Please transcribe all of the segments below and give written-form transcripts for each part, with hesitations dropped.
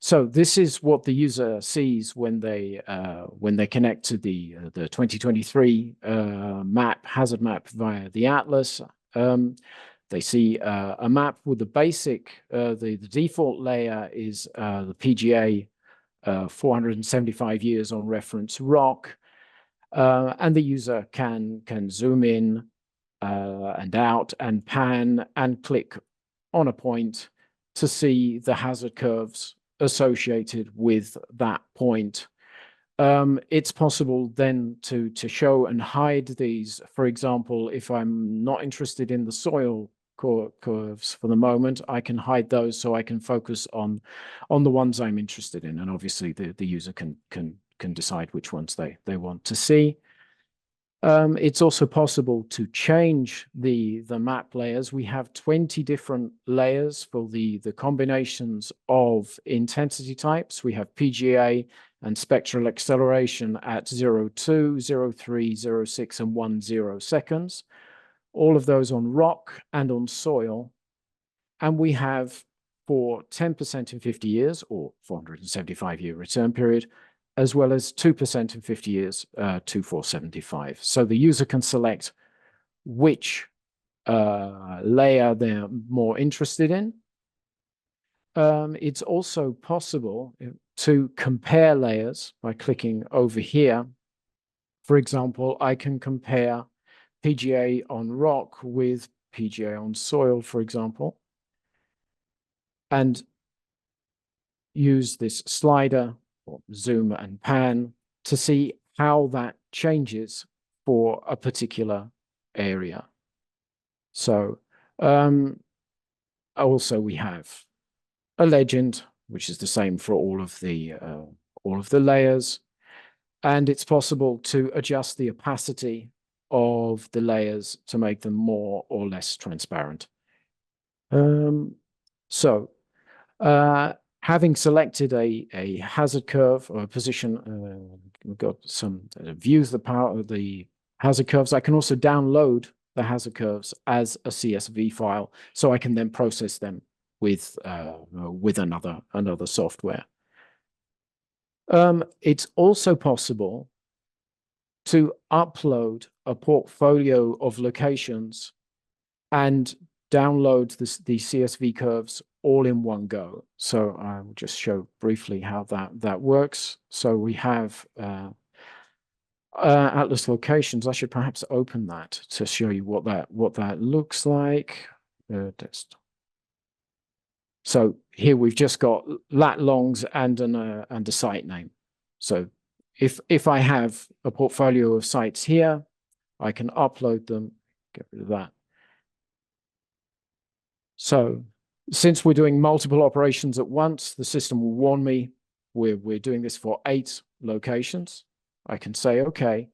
So this is what the user sees when they connect to the 2023 hazard map via the Atlas. They see a map with the basic, the default layer is the PGA 475 years on reference rock, and the user can zoom in and out and pan and click on a point to see the hazard curves associated with that point. It's possible then to show and hide these. For example, if I'm not interested in the soil curves for the moment, I can hide those so I can focus on the ones I'm interested in, and obviously the user can decide which ones they want to see. It's also possible to change the map layers. We have 20 different layers for the combinations of intensity types. We have PGA and spectral acceleration at 0.2, 0.3, 0.6, and 10 seconds. All of those on rock and on soil. And we have for 10% in 50 years, or 475-year return period, as well as 2% in 50 years, 2475. So the user can select which layer they're more interested in. It's also possible to compare layers by clicking over here. For example, I can compare PGA on rock with PGA on soil, for example, and use this slider or zoom and pan to see how that changes for a particular area. So also we have a legend, which is the same for all of the layers, and it's possible to adjust the opacity of the layers to make them more or less transparent. Having selected a hazard curve or a position, we've got some views of the hazard curves. I can also download the hazard curves as a CSV file, so I can then process them with another software. It's also possible to upload a portfolio of locations and download the CSV curves all in one go. So I'll just show briefly how that works. So we have Atlas locations. I should perhaps open that to show you what that looks like. So here we've just got lat longs and a site name. So if I have a portfolio of sites here, I can upload them. Get rid of that. So since we're doing multiple operations at once, the system will warn me we're doing this for 8 locations. I can say, okay,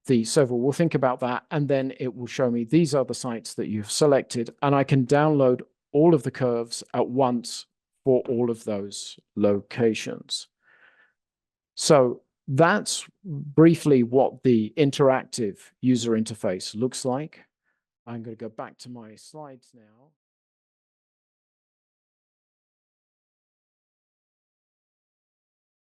the server will think about that, and then it will show me these are the sites that you've selected, and I can download all of the curves at once for all of those locations. So that's briefly what the interactive user interface looks like. I'm going to go back to my slides now.